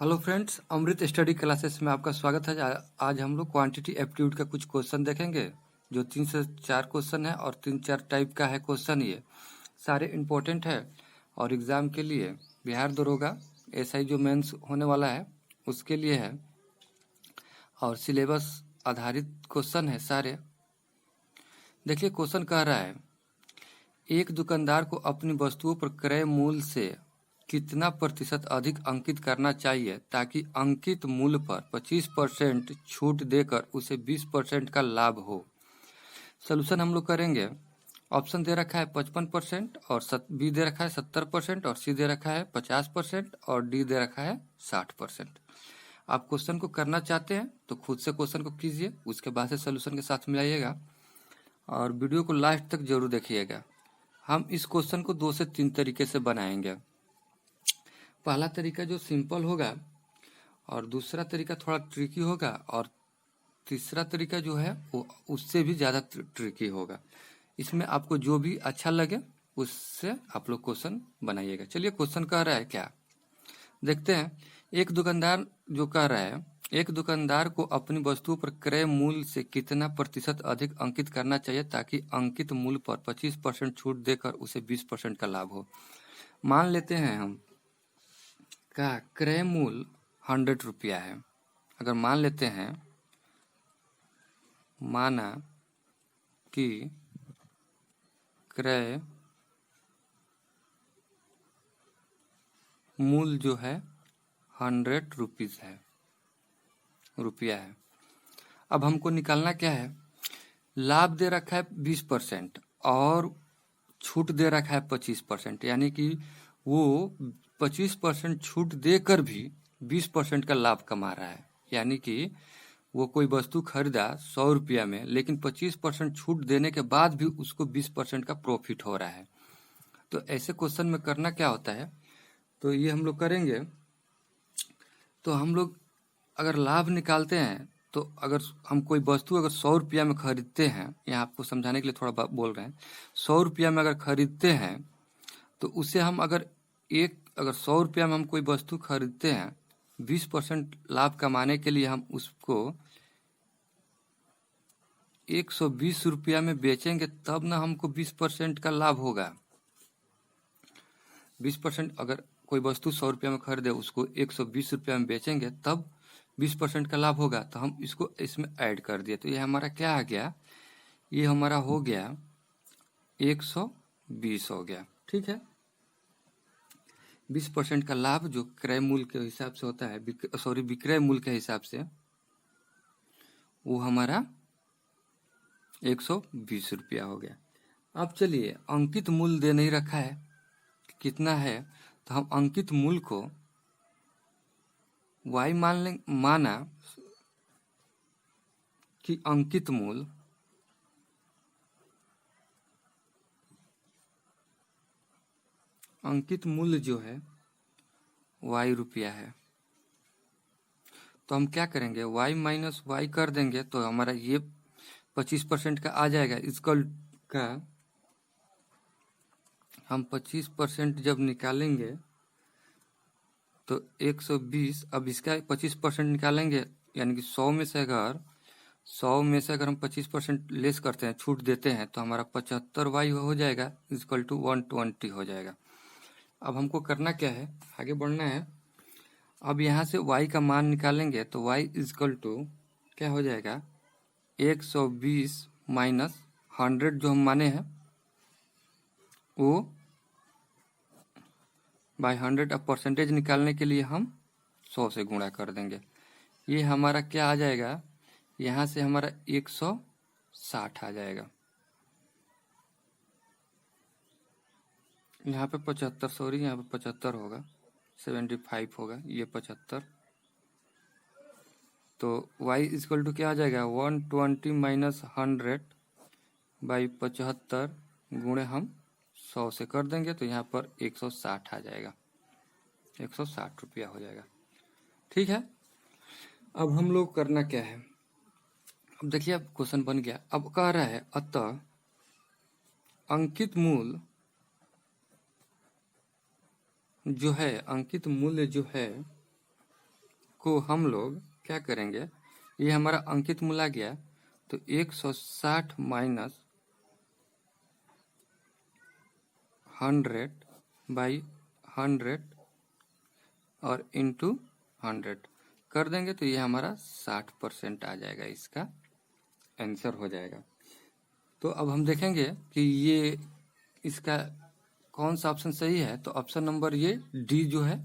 Hello friends, अमृत study classes में आपका स्वागत है। आज हम लोग क्वांटिटी एप्टीट्यूड का कुछ क्वेश्चन देखेंगे जो 3 से 4 क्वेश्चन है और 3-4 टाइप का है क्वेश्चन। ये सारे इम्पोर्टेंट है और एग्ज़ाम के लिए बिहार दरोगा एसआई जो मेंस होने वाला है उसके लिए है और सिलेबस आधारित क्वेश्चन है सारे। देखिए क्वेश्चन कह रहा है, एक दुकानदार को अपनी वस्तुओं पर क्रय मूल्य से कितना प्रतिशत अधिक अंकित करना चाहिए ताकि अंकित मूल्य पर 25% छूट देकर उसे 20% का लाभ हो। सॉल्यूशन हम लोग करेंगे। ऑप्शन दे रखा है 55% और बी दे रखा है 70% और सी दे रखा है 50% और डी दे रखा है 60%। आप क्वेश्चन को करना चाहते हैं तो खुद से क्वेश्चन को कीजिए, उसके बाद से सॉल्यूशन के साथ मिलाइएगा और वीडियो को लास्ट तक जरूर देखिएगा। हम इस क्वेश्चन को 2 से 3 तरीके से बनाएंगे। पहला तरीका जो सिंपल होगा और दूसरा तरीका थोड़ा ट्रिकी होगा और तीसरा तरीका जो है वो उससे भी ज़्यादा ट्रिकी होगा। इसमें आपको जो भी अच्छा लगे उससे आप लोग क्वेश्चन बनाइएगा। चलिए क्वेश्चन कह रहा है क्या, देखते हैं। एक दुकानदार जो कह रहा है, एक दुकानदार को अपनी वस्तुओं पर क्रय मूल्य से कितना प्रतिशत अधिक अंकित करना चाहिए ताकि अंकित मूल्य पर 25% छूट देकर उसे 20% का लाभ हो। मान लेते हैं हम का क्रय मूल्य 100 रुपया है। अगर मान लेते हैं, माना कि क्रय मूल्य जो है 100 रुपीज है, रुपया है। अब हमको निकालना क्या है, लाभ दे रखा है 20% और छूट दे रखा है 25%, यानी कि वो 25% छूट देकर भी 20% का लाभ कमा रहा है। यानी कि वो कोई वस्तु खरीदा 100 रुपया में, लेकिन 25% छूट देने के बाद भी उसको 20% का प्रॉफिट हो रहा है। तो ऐसे क्वेश्चन में करना क्या होता है, तो ये हम लोग करेंगे। तो हम लोग अगर लाभ निकालते हैं तो अगर हम कोई वस्तु अगर 100 रुपया में खरीदते हैं, यहाँ आपको समझाने के लिए थोड़ा बोल रहे हैं, 100 रुपया में अगर खरीदते हैं तो उसे हम अगर 100 रुपया में हम कोई वस्तु खरीदते हैं, 20% लाभ कमाने के लिए हम उसको 120 रुपया में बेचेंगे, तब ना हमको 20% का लाभ होगा। 20% अगर कोई वस्तु 100 रुपया में खरीदे, उसको 120 रुपया में बेचेंगे तब 20% का लाभ होगा। तो हम इसको इसमें ऐड कर दिए, तो ये हमारा क्या आ गया, ये हमारा हो गया 120 हो गया। ठीक है, 20% का लाभ जो क्रय मूल्य के हिसाब से होता है, विक्रय मूल्य के हिसाब से, वो हमारा 120 रुपया हो गया। अब चलिए, अंकित मूल्य दे नहीं रखा है कितना है, तो हम अंकित मूल्य को y मान लें। माना कि अंकित मूल्य जो है y रुपया है, तो हम क्या करेंगे, y माइनस वाई कर देंगे तो हमारा ये 25% का आ जाएगा। इसका का हम 25% जब निकालेंगे तो 120, अब इसका 25% निकालेंगे, यानी कि 100 में से अगर हम 25% लेस करते हैं, छूट देते हैं, तो हमारा 75 वाई हो जाएगा, इक्वल टू 120 हो जाएगा। अब हमको करना क्या है, आगे बढ़ना है। अब यहाँ से y का मान निकालेंगे तो y इक्वल टू क्या हो जाएगा, 120 माइनस 100 जो हम माने हैं वो बाय 100। अब परसेंटेज निकालने के लिए हम 100 से गुणा कर देंगे। ये हमारा क्या आ जाएगा, यहाँ से हमारा 160 आ जाएगा। यहाँ पे 75, सॉरी यहाँ पे 75 होगा, 75 होगा, ये 75। तो y इक्वल टू क्या आ जाएगा, 120 माइनस 100 बाई 75 गुणे हम 100 से कर देंगे, तो यहाँ पर 160 आ जाएगा, 160 रुपया हो जाएगा। ठीक है, अब हम लोग करना क्या है, अब देखिए अब क्वेश्चन बन गया। अब कह रहा है, अतः अंकित मूल्य जो है को हम लोग क्या करेंगे, ये हमारा अंकित मूल आ गया, तो 160 माइनस 100 बाई 100 और इंटू 100 कर देंगे तो ये हमारा 60% आ जाएगा, इसका आंसर हो जाएगा। तो अब हम देखेंगे कि ये इसका कौन सा ऑप्शन सही है, तो ऑप्शन नंबर ये डी जो है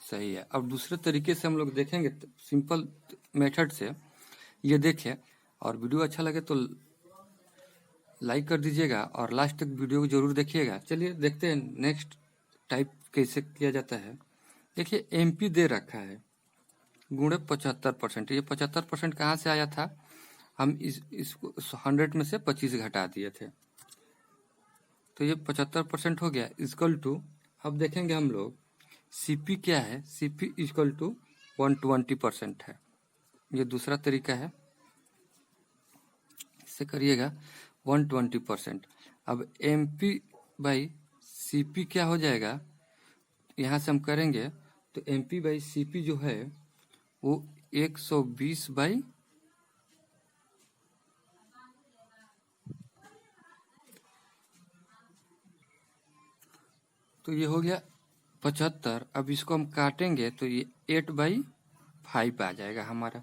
सही है। अब दूसरे तरीके से हम लोग देखेंगे, सिंपल मेथड से ये देखें, और वीडियो अच्छा लगे तो लाइक कर दीजिएगा और लास्ट तक वीडियो को जरूर देखिएगा। चलिए देखते हैं नेक्स्ट टाइप कैसे किया जाता है। देखिए एमपी दे रखा है गुणे 75%। ये 75% कहाँ से आया था, हम इसको 100 में से 25 घटा दिए थे, तो ये 75% हो गया इक्वल टू, अब देखेंगे हम लोग सीपी क्या है, सीपी इक्वल टू 120% है। ये दूसरा तरीका है, इससे करिएगा 120%। अब एमपी बाई सीपी क्या हो जाएगा, यहाँ से हम करेंगे तो एमपी बाई सीपी जो है वो 120 बाई, तो ये हो गया 75। अब इसको हम काटेंगे तो ये 8/5 आ जाएगा हमारा।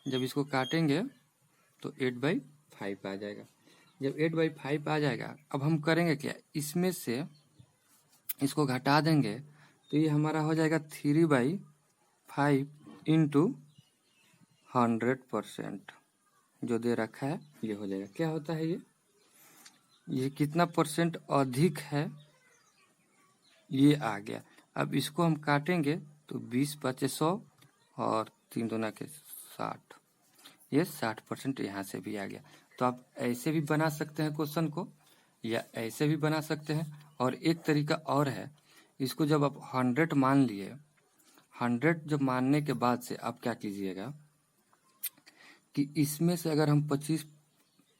जब इसको काटेंगे तो 8/5 आ जाएगा। जब 8/5 आ जाएगा, अब हम करेंगे क्या, इसमें से इसको घटा देंगे तो ये हमारा हो जाएगा 3/5 इंटू 100% जो दे रखा है, ये हो जाएगा। क्या होता है ये कितना परसेंट अधिक है, ये आ गया। अब इसको हम काटेंगे तो 20×5 100 और 3 दूना के 60, ये 60% यहाँ से भी आ गया। तो आप ऐसे भी बना सकते हैं क्वेश्चन को, या ऐसे भी बना सकते हैं। और एक तरीका और है, इसको जब आप 100 मान लिए, 100 जब मानने के बाद से आप क्या कीजिएगा कि इसमें से अगर हम 25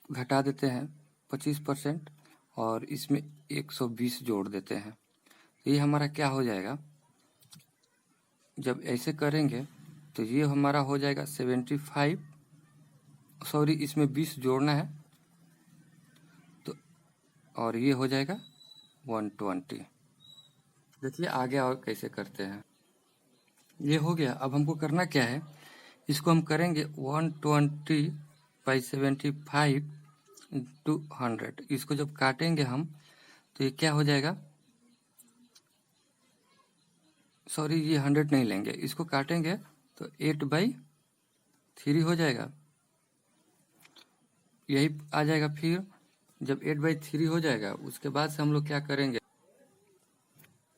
घटा देते हैं 25% और इसमें 120 जोड़ देते हैं, तो ये हमारा क्या हो जाएगा, जब ऐसे करेंगे तो ये हमारा हो जाएगा 75, सॉरी इसमें 20 जोड़ना है, तो और ये हो जाएगा 120। देखिए आगे और कैसे करते हैं। ये हो गया। अब हमको करना क्या है, इसको हम करेंगे 120/75 इंटू 100। इसको जब काटेंगे हम तो ये क्या हो जाएगा, सॉरी ये 100 नहीं लेंगे, इसको काटेंगे तो 8/3 हो जाएगा, यही आ जाएगा। फिर जब 8/3 हो जाएगा उसके बाद से हम लोग क्या करेंगे,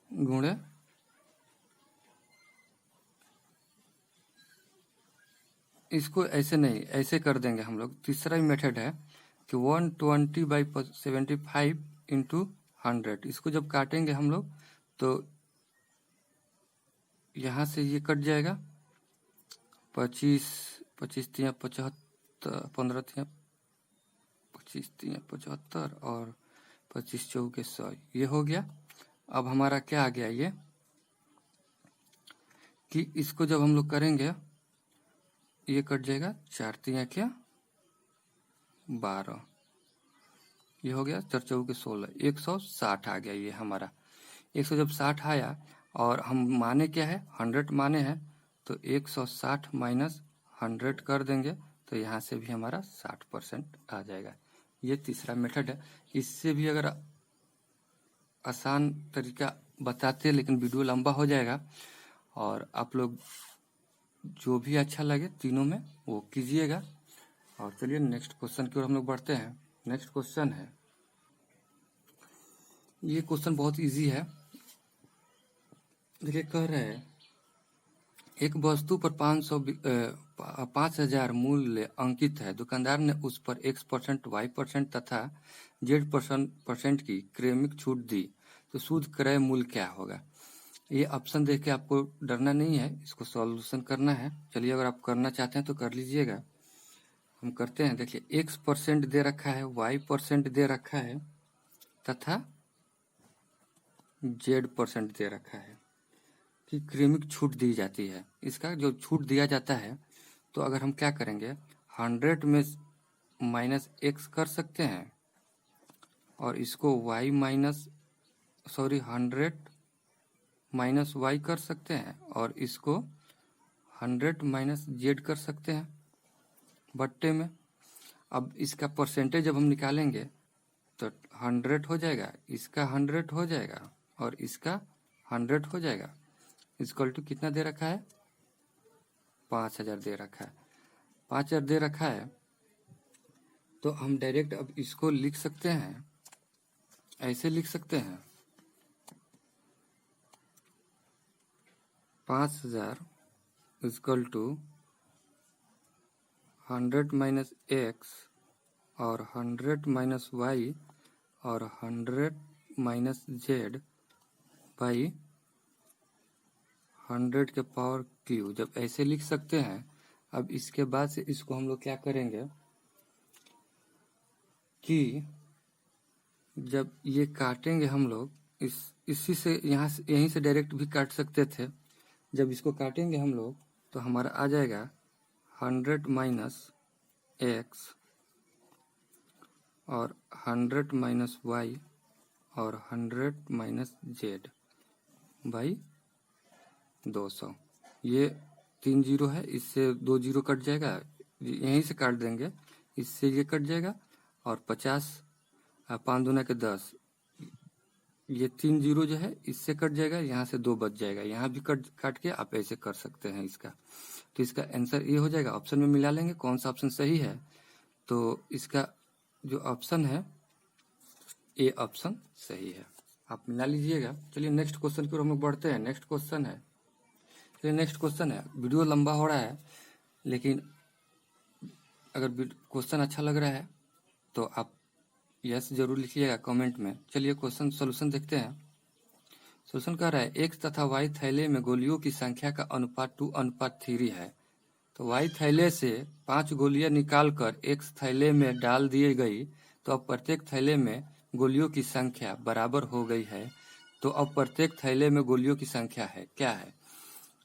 गुणे इसको ऐसे नहीं, ऐसे कर देंगे हम लोग। तीसरा ही मेथड है कि 120/75 इंटू 100। इसको जब काटेंगे हम लोग तो यहाँ से ये कट जाएगा, 25 25 3 75, 15 3 25 3 75 और 25 4 100, ये हो गया। अब हमारा क्या आ गया, ये कि इसको जब हम लोग करेंगे ये कट जाएगा, 4 3 12, ये हो गया 4 4 16, 160 आ गया ये हमारा। 100 जब 60 आया और हम माने क्या है, 100 माने हैं, तो 160 माइनस 100 कर देंगे तो यहाँ से भी हमारा 60% आ जाएगा। ये तीसरा मेथड है। इससे भी अगर आसान तरीका बताते, लेकिन वीडियो लंबा हो जाएगा, और आप लोग जो भी अच्छा लगे तीनों में वो कीजिएगा। और चलिए नेक्स्ट क्वेश्चन की ओर हम लोग बढ़ते हैं। नेक्स्ट क्वेश्चन है, ये क्वेश्चन बहुत इजी है। देखिए कह रहे हैं एक वस्तु पर 5,000 मूल्य अंकित है। दुकानदार ने उस पर X% Y% तथा Z% की क्रमिक छूट दी, तो शुद्ध क्रय मूल्य क्या होगा। ये ऑप्शन देख के आपको डरना नहीं है, इसको सॉल्यूशन करना है। चलिए अगर आप करना चाहते हैं तो कर लीजिएगा, हम करते हैं। देखिए X% दे रखा है, Y% दे रखा है तथा Z% दे रखा है। कि क्रमिक छूट दी जाती है। इसका जो छूट दिया जाता है, तो अगर हम क्या करेंगे, 100 में -x कर सकते हैं और इसको y 100 -y कर सकते हैं और इसको 100 -z कर सकते हैं बट्टे में। अब इसका परसेंटेज जब हम निकालेंगे तो 100 हो जाएगा, इसका 100 हो जाएगा और इसका 100 हो जाएगा। इक्वल टू कितना दे रखा है, 5000 दे रखा है। 5000 दे रखा है तो हम डायरेक्ट अब इसको लिख सकते हैं, ऐसे लिख सकते हैं 5000 इक्वल टू 100 -x और 100 -y और 100 -z बाई 100 के पावर क्यू। जब ऐसे लिख सकते हैं, अब इसके बाद से इसको हम लोग क्या करेंगे कि जब ये काटेंगे हम लोग, इसी से यहाँ से यहीं से डायरेक्ट भी काट सकते थे। जब इसको काटेंगे हम लोग तो हमारा आ जाएगा 100 -x और 100 -y और 100 -z बाई 200। ये 3 जीरो है, इससे 2 जीरो कट जाएगा, यहीं से काट देंगे, इससे ये कट जाएगा और 50 5 दूना के 10, ये 3 जीरो जो है इससे कट जाएगा, यहाँ से 2 बच जाएगा, यहाँ भी काट के आप ऐसे कर सकते हैं इसका। तो इसका आंसर ये हो जाएगा। ऑप्शन में मिला लेंगे कौन सा ऑप्शन सही है, तो इसका जो ऑप्शन है ए ऑप्शन सही है, आप मिला लीजिएगा। चलिए नेक्स्ट क्वेश्चन की ओर हम लोग बढ़ते हैं। नेक्स्ट क्वेश्चन है, वीडियो लंबा हो रहा है, लेकिन अगर क्वेश्चन अच्छा लग रहा है तो आप यस जरूर लिखिएगा कमेंट में। चलिए क्वेश्चन सोल्यूशन देखते हैं। सोल्यूशन कह रहा है एक्स तथा वाई थैले में गोलियों की संख्या का अनुपात 2:3 है। तो वाई थैले से 5 गोलियां निकालकर एक्स थैले में डाल दी गई, तो अब प्रत्येक थैले में गोलियों की संख्या बराबर हो गई है। तो अब प्रत्येक थैले में गोलियों की संख्या है क्या है।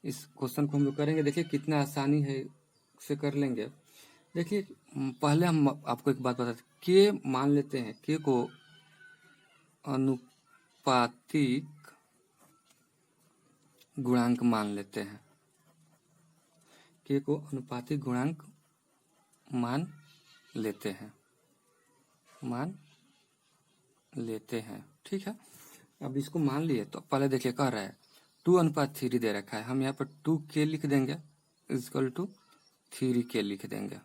इस क्वेश्चन को हम लोग करेंगे, देखिए कितना आसानी है से कर लेंगे। देखिए पहले हम आपको एक बात बताते, के मान लेते हैं, के को अनुपातिक गुणांक मान लेते हैं, के को अनुपातिक गुणांक मान लेते हैं, ठीक है। अब इसको मान लिए तो पहले देखिए कह रहा है 2:3 दे रखा है, हम यहाँ पर 2k लिख देंगे इक्वल टू 3k लिख देंगे।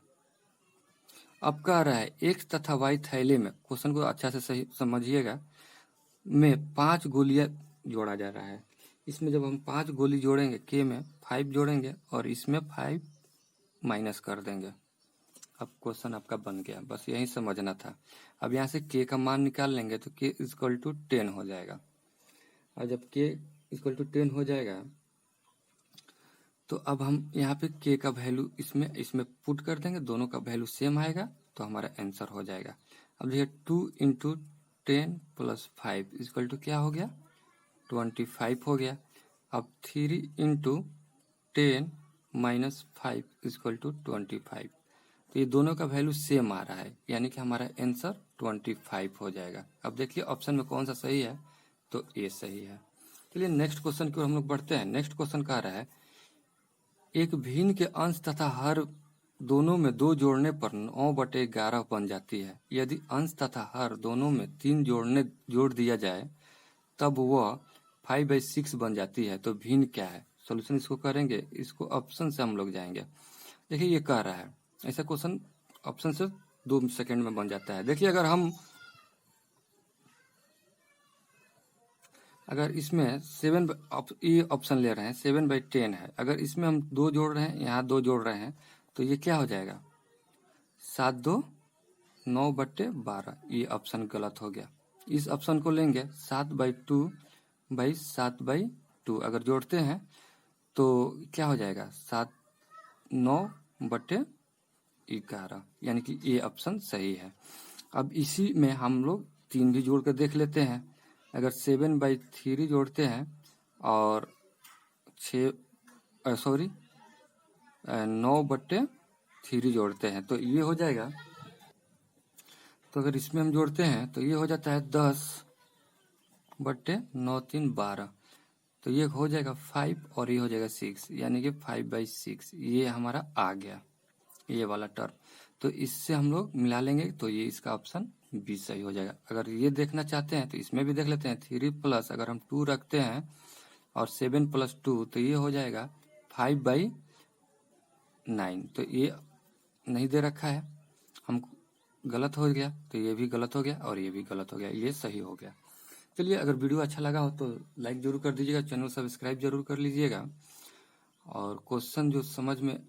अब कह रहा है एक्स तथा वाई थैले में, क्वेश्चन को अच्छा से सही समझिएगा, में 5 गोलियां जोड़ा जा रहा है। इसमें जब हम 5 गोली जोड़ेंगे, के में 5 जोड़ेंगे और इसमें 5 माइनस कर देंगे। अब क्वेश्चन आपका बन गया, बस यही समझना था। अब यहाँ से के का मान निकाल लेंगे तो के इक्वल टू 10 हो जाएगा। और जब के इक्वल टू 10 हो जाएगा तो अब हम यहाँ पे के का वैल्यू इसमें पुट कर देंगे, दोनों का वैल्यू सेम आएगा तो हमारा आंसर हो जाएगा। अब देखिए 2 × 10 + 5 इक्वल टू क्या हो गया, 25 हो गया। अब 3 × 10 - 5 इक्वल टू 25। तो ये दोनों का वैल्यू सेम आ रहा है, यानी कि हमारा आंसर 25 हो जाएगा। अब देखिए ऑप्शन में कौन सा सही है, तो ये सही है। चलिए नेक्स्ट क्वेश्चन की ओर हम लोग बढ़ते हैं। नेक्स्ट क्वेश्चन कह रहा है एक भिन्न के अंश तथा हर दोनों में 2 जोड़ने पर 9/11 बन जाती है। यदि अंश तथा हर दोनों में 3 जोड़ दिया जाए तब वह 5/6 बन जाती है। तो भिन्न क्या है। सोल्यूशन इसको करेंगे, इसको ऑप्शन से हम लोग जाएंगे। देखिए ये कह रहा है, ऐसा क्वेश्चन ऑप्शन से 2 सेकंड में बन जाता है। देखिए अगर इसमें 7 ये ऑप्शन ले रहे हैं 7/10 है, अगर इसमें हम 2 जोड़ रहे हैं, यहाँ 2 जोड़ रहे हैं, तो ये क्या हो जाएगा 7×2 9/12। ये ऑप्शन गलत हो गया। इस ऑप्शन को लेंगे 7/2/7/2। अगर जोड़ते हैं तो क्या हो जाएगा 9/11, यानी कि ये ऑप्शन सही है। अब इसी में हम लोग 3 भी जोड़ कर देख लेते हैं। अगर 7/3 जोड़ते हैं और 9/3 जोड़ते हैं तो ये हो जाएगा। तो अगर इसमें हम जोड़ते हैं तो ये हो जाता है 10/9 3 12। तो ये हो जाएगा 5 और ये हो जाएगा 6, यानी कि 5/6 ये हमारा आ गया ये वाला टर्म। तो इससे हम लोग मिला लेंगे तो ये इसका ऑप्शन बी सही हो जाएगा। अगर ये देखना चाहते हैं तो इसमें भी देख लेते हैं। 3 प्लस अगर हम 2 रखते हैं और 7 + 2 तो ये हो जाएगा 5/9। तो ये नहीं दे रखा है, हम गलत हो गया, तो ये भी गलत हो गया और ये भी गलत हो गया, ये सही हो गया। चलिए, अगर वीडियो अच्छा लगा हो तो लाइक जरूर कर दीजिएगा, चैनल सब्सक्राइब जरूर कर लीजिएगा, और क्वेश्चन जो समझ में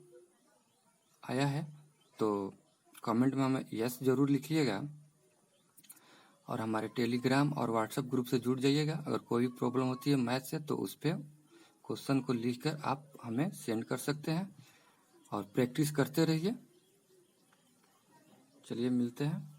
आया है तो कमेंट में हमें यस जरूर लिखिएगा, और हमारे टेलीग्राम और व्हाट्सएप ग्रुप से जुड़ जाइएगा। अगर कोई प्रॉब्लम होती है मैथ से तो उस पर क्वेश्चन को लिखकर आप हमें सेंड कर सकते हैं, और प्रैक्टिस करते रहिए। चलिए मिलते हैं।